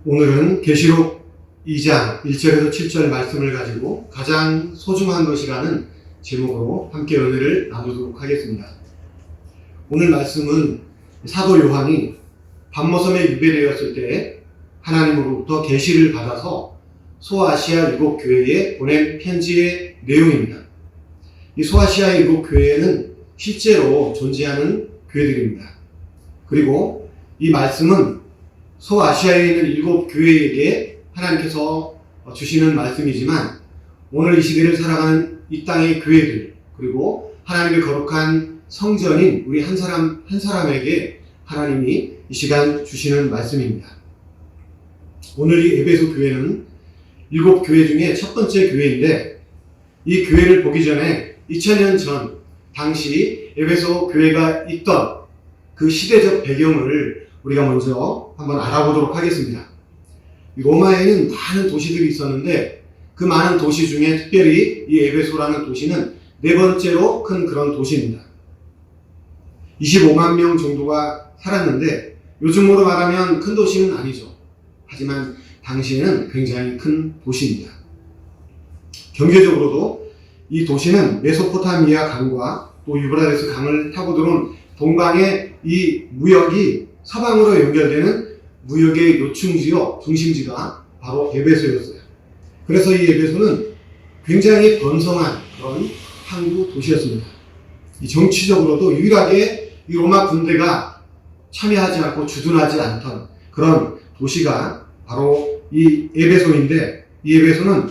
오늘은 계시록 2장 1절에서 7절 말씀을 가지고 가장 소중한 것이라는 제목으로 함께 은혜를 나누도록 하겠습니다. 오늘 말씀은 사도 요한이 밤모섬에 유배되었을 때 하나님으로부터 계시를 받아서 소아시아 7교회에 보낸 편지의 내용입니다. 이 소아시아 7교회에는 실제로 존재하는 교회들입니다. 그리고 이 말씀은 소아시아에 있는 7교회에게 하나님께서 주시는 말씀이지만 오늘 이 시대를 살아가는 이 땅의 교회들, 그리고 하나님의 거룩한 성전인 우리 한 사람에게 하나님이 이 시간 주시는 말씀입니다. 오늘 이 에베소 교회는 7교회 중에 첫 번째 교회인데, 이 교회를 보기 전에 2000년 전 당시 에베소 교회가 있던 그 시대적 배경을 우리가 먼저 한번 알아보도록 하겠습니다. 로마에는 많은 도시들이 있었는데 그 많은 도시 중에 특별히 이 에베소라는 도시는 네 번째로 큰 그런 도시입니다. 25만 명 정도가 살았는데 요즘으로 말하면 큰 도시는 아니죠. 하지만 당시에는 굉장히 큰 도시입니다. 경제적으로도 이 도시는 메소포타미아 강과 또 유브라데스 강을 타고 들어온 동방의 이 무역이 서방으로 연결되는 무역의 요충지요, 중심지가 바로 에베소였어요. 그래서 이 에베소는 굉장히 번성한 그런 항구 도시였습니다. 이 정치적으로도 유일하게 이 로마 군대가 참여하지 않고 주둔하지 않던 그런 도시가 바로 이 에베소인데, 이 에베소는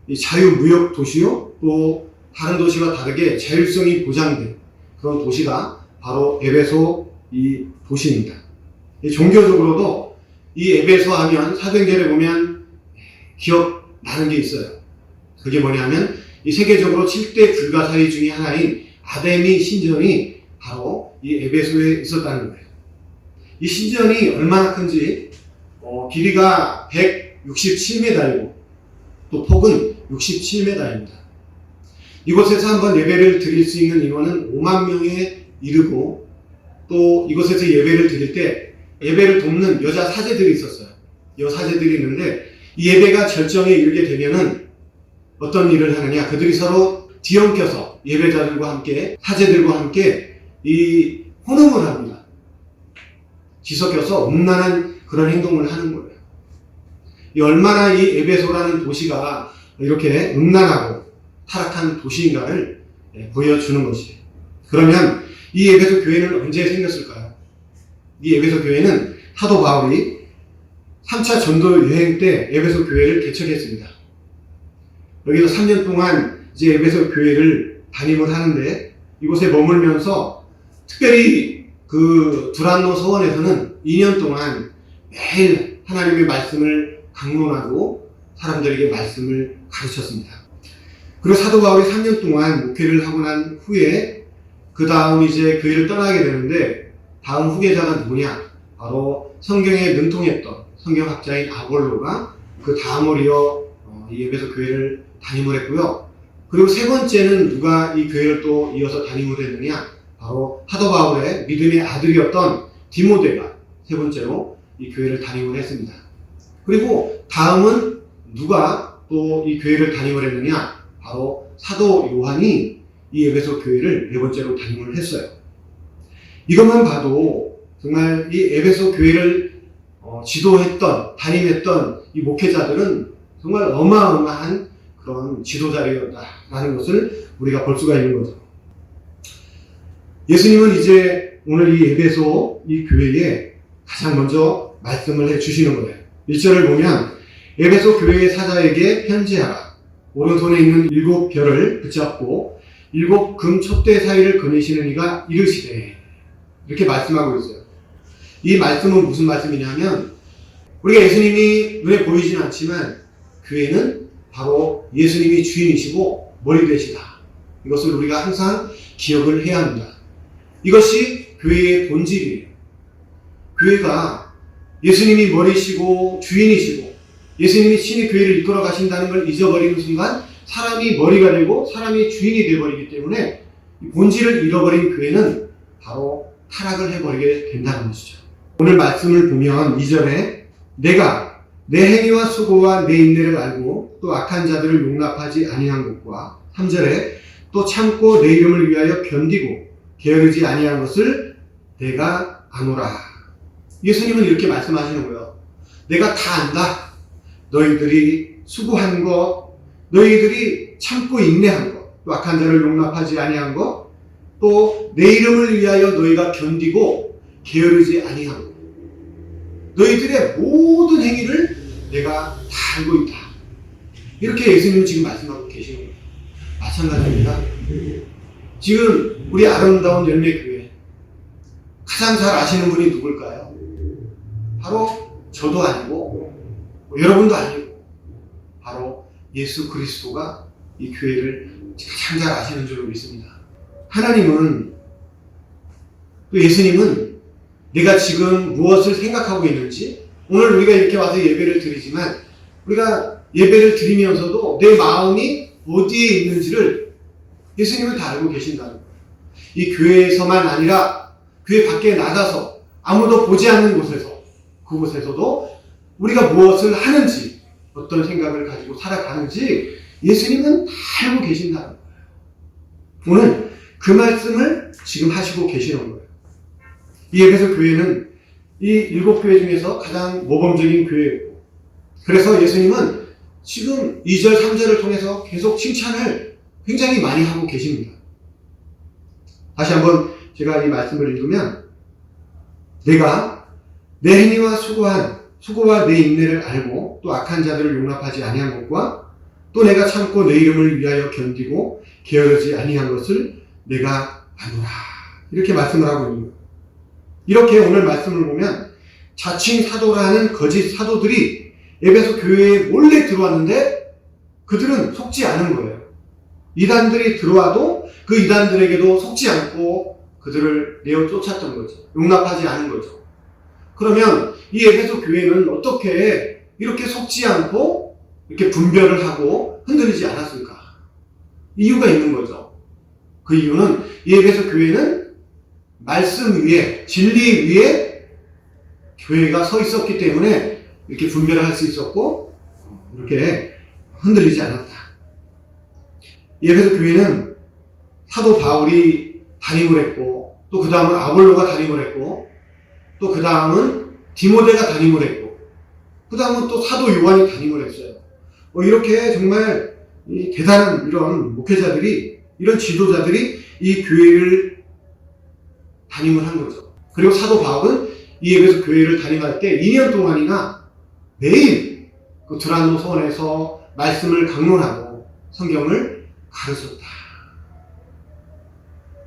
이 자유무역 도시요, 또 다른 도시와 다르게 자율성이 보장된 그런 도시가 바로 에베소 이 도시입니다. 종교적으로도 이 에베소 하면 사도행전에 보면 기억나는 게 있어요. 그게 뭐냐면 이 세계적으로 7대 불가사의 중에 하나인 아데미 신전이 바로 이 에베소에 있었다는 거예요. 이 신전이 얼마나 큰지 길이가 167m이고 또 폭은 67m입니다. 이곳에서 한번 예배를 드릴 수 있는 인원은 5만 명에 이르고, 또 이곳에서 예배를 드릴 때 예배를 돕는 여자 사제들이 있었어요. 여사제들이 있는데 이 예배가 절정에 이르게 되면은 어떤 일을 하느냐, 그들이 서로 뒤엉켜서 예배자들과 함께 사제들과 함께 이 혼음을 합니다. 뒤섞여서 음란한 그런 행동을 하는 거예요. 이 얼마나 이 에베소라는 도시가 이렇게 음란하고 타락한 도시인가를 보여주는 것이에요. 그러면 이 에베소 교회는 언제 생겼을까요? 이 에베소 교회는 사도 바울이 3차 전도 여행 때 에베소 교회를 개척했습니다. 여기서 3년 동안 이제 에베소 교회를 담임을 하는데, 이곳에 머물면서 특별히 그 두란노 서원에서는 2년 동안 매일 하나님의 말씀을 강론하고 사람들에게 말씀을 가르쳤습니다. 그리고 사도 바울이 3년 동안 목회를 하고 난 후에 그 다음 이제 교회를 떠나게 되는데, 다음 후계자가 누구냐? 바로 성경에 능통했던 성경학자인 아볼로가 그 다음을 이어 이 에베소 교회를 담임을 했고요. 그리고 세 번째는 누가 이 교회를 또 이어서 담임을 했느냐? 바로 사도 바울의 믿음의 아들이었던 디모데가 세 번째로 이 교회를 담임을 했습니다. 그리고 다음은 누가 또 이 교회를 담임을 했느냐? 바로 사도 요한이 이 에베소 교회를 네 번째로 담임을 했어요. 이것만 봐도 정말 이 에베소 교회를 지도했던, 담임했던 이 목회자들은 정말 어마어마한 그런 지도자였다라는 것을 우리가 볼 수가 있는 거죠. 예수님은 이제 오늘 이 에베소 이 교회에 가장 먼저 말씀을 해주시는 거예요. 1절을 보면 에베소 교회의 사자에게 편지하라. 오른손에 있는 7별을 붙잡고 7 금 촛대 사이를 거니시는 이가 이르시되, 이렇게 말씀하고 있어요. 이 말씀은 무슨 말씀이냐면, 우리가 예수님이 눈에 보이지는 않지만 교회는 바로 예수님이 주인이시고 머리 되시다. 이것을 우리가 항상 기억을 해야 합니다. 이것이 교회의 본질이에요. 교회가 예수님이 머리시고 주인이시고 예수님이 친히 교회를 이끌어 가신다는 걸 잊어버리는 순간 사람이 머리가 되고 사람이 주인이 되어버리기 때문에 본질을 잃어버린 교회는 바로 타락을 해버리게 된다는 것이죠. 오늘 말씀을 보면 2절에 내가 내 행위와 수고와 내 인내를 알고 또 악한 자들을 용납하지 아니한 것과 3절에 또 참고 내 이름을 위하여 견디고 게으르지 아니한 것을 내가 아노라. 예수님은 이렇게 말씀하시는 거예요. 내가 다 안다. 너희들이 수고한 것, 너희들이 참고 인내한 것, 또 악한 자를 용납하지 아니한 것, 또 내 이름을 위하여 너희가 견디고 게으르지 아니한 것. 너희들의 모든 행위를 내가 다 알고 있다. 이렇게 예수님은 지금 말씀하고 계시는 거예요. 마찬가지입니다. 지금 우리 아름다운 열매교회 가장 잘 아시는 분이 누굴까요? 바로 저도 아니고 여러분도 아니고 바로 예수 그리스도가 이 교회를 가장 잘 아시는 줄로 믿습니다. 하나님은 또 예수님은 내가 지금 무엇을 생각하고 있는지, 오늘 우리가 이렇게 와서 예배를 드리지만 우리가 예배를 드리면서도 내 마음이 어디에 있는지를 예수님은 다 알고 계신다는 거예요. 이 교회에서만 아니라 교회 밖에 나가서 아무도 보지 않는 곳에서, 그곳에서도 우리가 무엇을 하는지, 어떤 생각을 가지고 살아가는지 예수님은 다 알고 계신다는 거예요. 오늘 그 말씀을 지금 하시고 계시는 거예요. 이 에베소 교회는 이 7교회 중에서 가장 모범적인 교회였고, 그래서 예수님은 지금 2절, 3절을 통해서 계속 칭찬을 굉장히 많이 하고 계십니다. 다시 한번 제가 이 말씀을 읽으면, 내가 내 행위와 수고와 내 인내를 알고 또 악한 자들을 용납하지 아니한 것과 또 내가 참고 내 이름을 위하여 견디고 게으르지 아니한 것을 내가 아노라. 이렇게 말씀을 하고 있는 거예요. 이렇게 오늘 말씀을 보면 자칭 사도라는 거짓 사도들이 에베소 교회에 몰래 들어왔는데 그들은 속지 않은 거예요. 이단들이 들어와도 그 이단들에게도 속지 않고 그들을 내어 쫓았던 거죠. 용납하지 않은 거죠. 그러면 이 에베소 교회는 어떻게 이렇게 속지 않고 이렇게 분별을 하고 흔들리지 않았을까? 이유가 있는 거죠. 그 이유는 이 에베소 교회는 말씀 위에, 진리 위에 교회가 서 있었기 때문에 이렇게 분별을 할 수 있었고 이렇게 흔들리지 않았다. 이 에베소 교회는 사도 바울이 담임을 했고, 또 그 다음은 아볼로가 담임을 했고, 또 그 다음은 디모데가 담임을 했고, 그 다음은 또 사도 요한이 담임을 했어요. 이렇게 정말 대단한 이런 목회자들이, 이런 지도자들이 이 교회를 담임을 한 거죠. 그리고 사도 바울은 이 에베소 교회를 담임할 때 2년 동안이나 매일 그 드라노 성원에서 말씀을 강론하고 성경을 가르쳤다.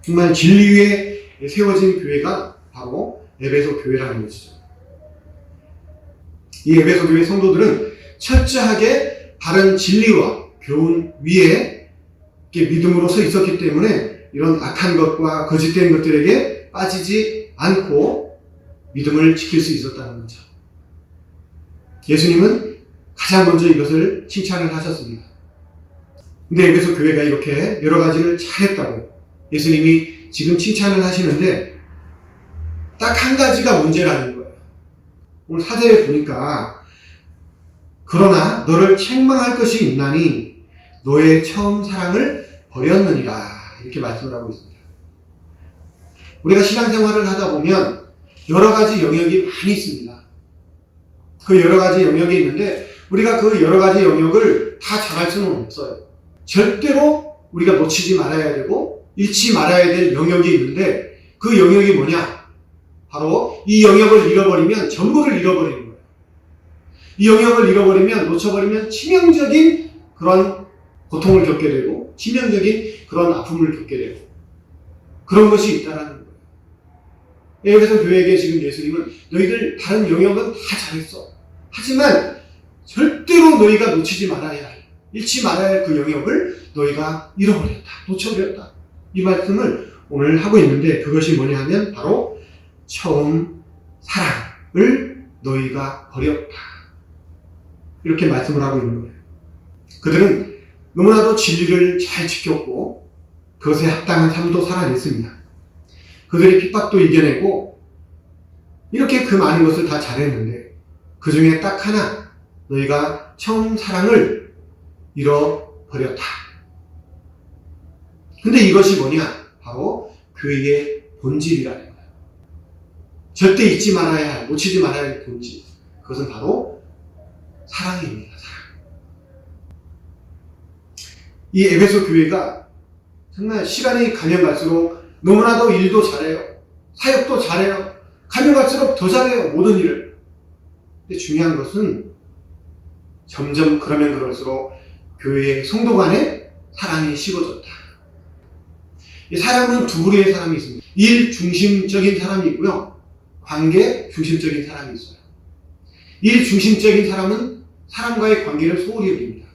정말 진리 위에 세워진 교회가 바로 에베소 교회라는 것이죠. 이 에베소 교회 성도들은 철저하게 바른 진리와 교훈 위에 믿음으로 서 있었기 때문에 이런 악한 것과 거짓된 것들에게 빠지지 않고 믿음을 지킬 수 있었다는 거죠. 예수님은 가장 먼저 이것을 칭찬을 하셨습니다. 근데 에베소 교회가 이렇게 여러 가지를 잘했다고 예수님이 지금 칭찬을 하시는데 딱 한 가지가 문제라는 거예요. 오늘 4절에 보니까 그러나 너를 책망할 것이 있나니 너의 처음 사랑을 버렸느니라 이렇게 말씀을 하고 있습니다. 우리가 신앙생활을 하다 보면 여러 가지 영역이 많이 있습니다. 그 여러 가지 영역이 있는데 우리가 그 여러 가지 영역을 다 잘할 수는 없어요. 절대로 우리가 놓치지 말아야 되고 잃지 말아야 될 영역이 있는데 그 영역이 뭐냐? 바로 이 영역을 잃어버리면 전부를 잃어버리는 거예요. 이 영역을 잃어버리면, 놓쳐버리면 치명적인 그런 고통을 겪게 되고 치명적인 그런 아픔을 겪게 되고 그런 것이 있다라는 거예요. 에베소 교회에게 지금 예수님은 너희들 다른 영역은 다 잘했어. 하지만 절대로 너희가 놓치지 말아야 할, 잃지 말아야 할 그 영역을 너희가 잃어버렸다. 놓쳐버렸다. 이 말씀을 오늘 하고 있는데 그것이 뭐냐 하면 바로 처음 사랑을 너희가 버렸다. 이렇게 말씀을 하고 있는 거예요. 그들은 너무나도 진리를 잘 지켰고 그것에 합당한 삶도 살아냈습니다. 그들이 핍박도 이겨내고 이렇게 그 많은 것을 다 잘했는데 그 중에 딱 하나 너희가 처음 사랑을 잃어버렸다. 근데 이것이 뭐냐? 바로 교회의 본질이라는 거예요. 절대 잊지 말아야 할, 놓치지 말아야 할 본질. 그것은 바로 사랑입니다. 사랑. 이 에베소 교회가 정말 시간이 가면 갈수록 너무나도 일도 잘해요. 사역도 잘해요. 가면 갈수록 더 잘해요. 모든 일을. 근데 중요한 것은 점점 그러면 그럴수록 교회의 성도 간에 사랑이 식어졌다. 이 사람은 두 부류의 사람이 있습니다. 일 중심적인 사람이 있고요. 관계 중심적인 사람이 있어요. 일 중심적인 사람은 사람과의 관계를 소홀히 여깁니다.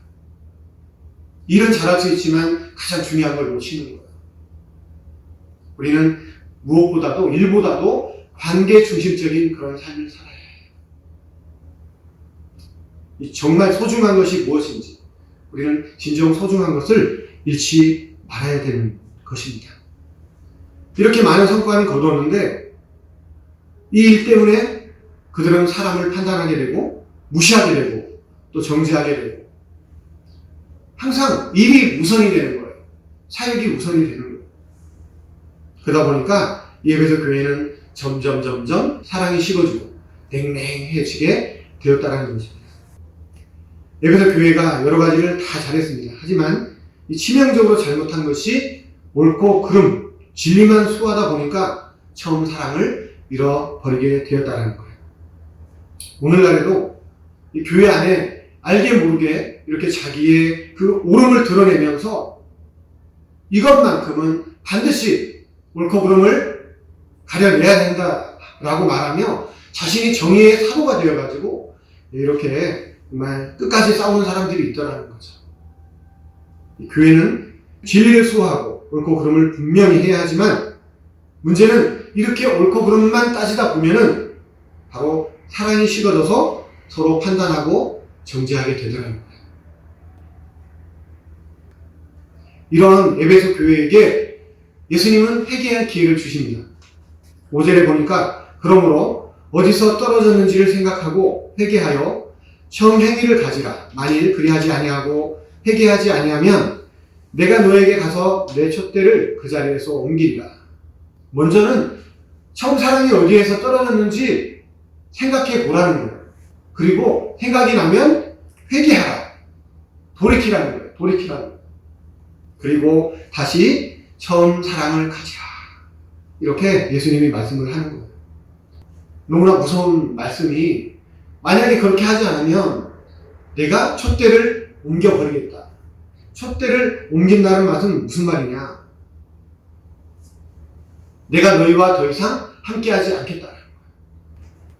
일은 잘할 수 있지만 가장 중요한 걸 놓치는 거예요. 우리는 무엇보다도 일보다도 관계 중심적인 그런 삶을 살아야 해요. 정말 소중한 것이 무엇인지 우리는 진정 소중한 것을 잃지 말아야 되는 것입니다. 이렇게 많은 성과는 거두었는데 이 일 때문에 그들은 사람을 판단하게 되고 무시하게 되고 또 정죄하게 되고 항상 일이 우선이 되는 거예요. 사역이 우선이 되는 거예요. 그러다 보니까 이 에베소 교회는 점점 사랑이 식어지고 냉랭해지게 되었다는 것입니다. 에베소 교회가 여러 가지를 다 잘했습니다. 하지만 이 치명적으로 잘못한 것이 옳고 그름, 진리만 수하다 보니까 처음 사랑을 잃어버리게 되었다는 거예요. 오늘날에도 이 교회 안에 알게 모르게 이렇게 자기의 그 옳음을 드러내면서 이것만큼은 반드시 옳고 그름을 가려내야 된다라고 말하며 자신이 정의의 사도가 되어가지고 이렇게 정말 끝까지 싸우는 사람들이 있더라는 거죠. 이 교회는 진리를 수호하고 옳고 그름을 분명히 해야 하지만 문제는 이렇게 옳고 그름만 따지다 보면은 바로 사랑이 식어져서 서로 판단하고 정죄하게 되더라는 거예요. 이런 에베소 교회에게 예수님은 회개할 기회를 주십니다. 5절에 보니까 그러므로 어디서 떨어졌는지를 생각하고 회개하여 처음 행위를 가지라. 만일 그리하지 아니하고 회개하지 아니하면 내가 너에게 가서 내 촛대를 그 자리에서 옮기리라. 먼저는 처음 사랑이 어디에서 떨어졌는지 생각해 보라는 거예요. 그리고 생각이 나면 회개하라. 돌이키라는 거예요. 돌이키라는 거예요. 그리고 다시 처음 사랑을 가지라. 이렇게 예수님이 말씀을 하는 거예요. 너무나 무서운 말씀이 만약에 그렇게 하지 않으면 내가 촛대를 옮겨버리겠다. 촛대를 옮긴다는 말은 무슨 말이냐? 내가 너희와 더 이상 함께하지 않겠다.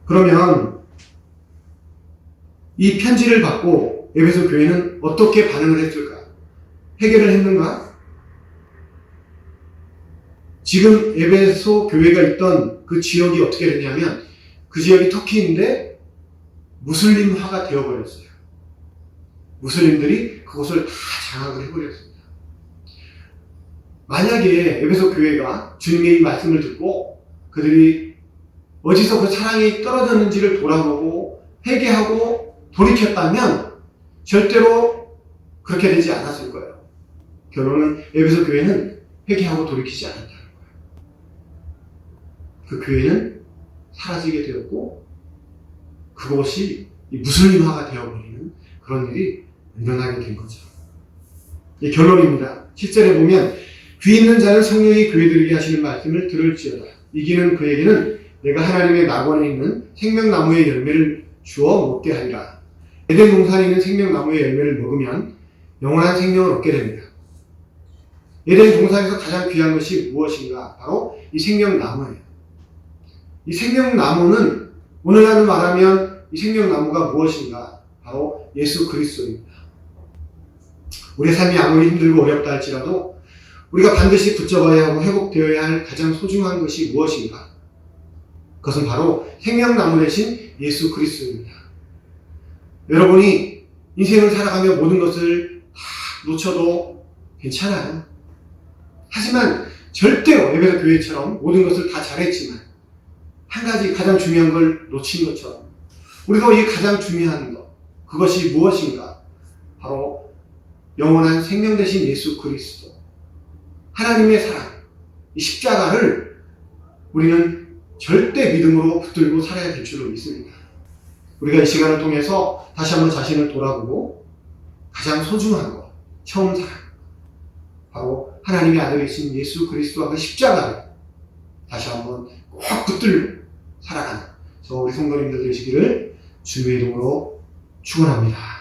그러면 이 편지를 받고 에베소 교회는 어떻게 반응을 했을까? 회개를 했는가? 지금 에베소 교회가 있던 그 지역이 어떻게 됐냐면 그 지역이 터키인데 무슬림화가 되어버렸어요. 무슬림들이 그것을 다 장악을 해버렸습니다. 만약에 에베소 교회가 주님의 이 말씀을 듣고 그들이 어디서 그 사랑이 떨어졌는지를 돌아보고 회개하고 돌이켰다면 절대로 그렇게 되지 않았을 거예요. 결론은 에베소 교회는 회개하고 돌이키지 않았다는 거예요. 그 교회는 사라지게 되었고 그것이 무슬림화가 되어버리는 그런 일이 일어나게 된 거죠. 이 결론입니다. 7절에 보면 귀 있는 자는 성령이 교회들에게 하시는 말씀을 들을지어다. 이기는 그에게는 내가 하나님의 낙원에 있는 생명나무의 열매를 주어 먹게 하리라. 에덴 동산에 있는 생명나무의 열매를 먹으면 영원한 생명을 얻게 됩니다. 에덴 동산에서 가장 귀한 것이 무엇인가? 바로 이 생명나무예요. 이 생명나무는 오늘날로 말하면 이 생명나무가 무엇인가? 바로 예수 그리스도입니다. 우리의 삶이 아무리 힘들고 어렵다 할지라도 우리가 반드시 붙잡아야 하고 회복되어야 할 가장 소중한 것이 무엇인가? 그것은 바로 생명나무 대신 예수 그리스도입니다. 여러분이 인생을 살아가며 모든 것을 다 놓쳐도 괜찮아요. 하지만 절대로 에베소 교회처럼 모든 것을 다 잘했지만 한 가지 가장 중요한 걸 놓친 것처럼 우리도 이 가장 중요한 것, 그것이 무엇인가? 바로 영원한 생명 되신 예수 그리스도, 하나님의 사랑, 이 십자가를 우리는 절대 믿음으로 붙들고 살아야 될 줄로 믿습니다. 우리가 이 시간을 통해서 다시 한번 자신을 돌아보고 가장 소중한 것, 처음 사랑, 바로 하나님의 아들이신 예수 그리스도와 그 십자가를 다시 한번 꼭 붙들고 살아가는 저 우리 성도님들 되시기를 주님의 이름으로 축원합니다.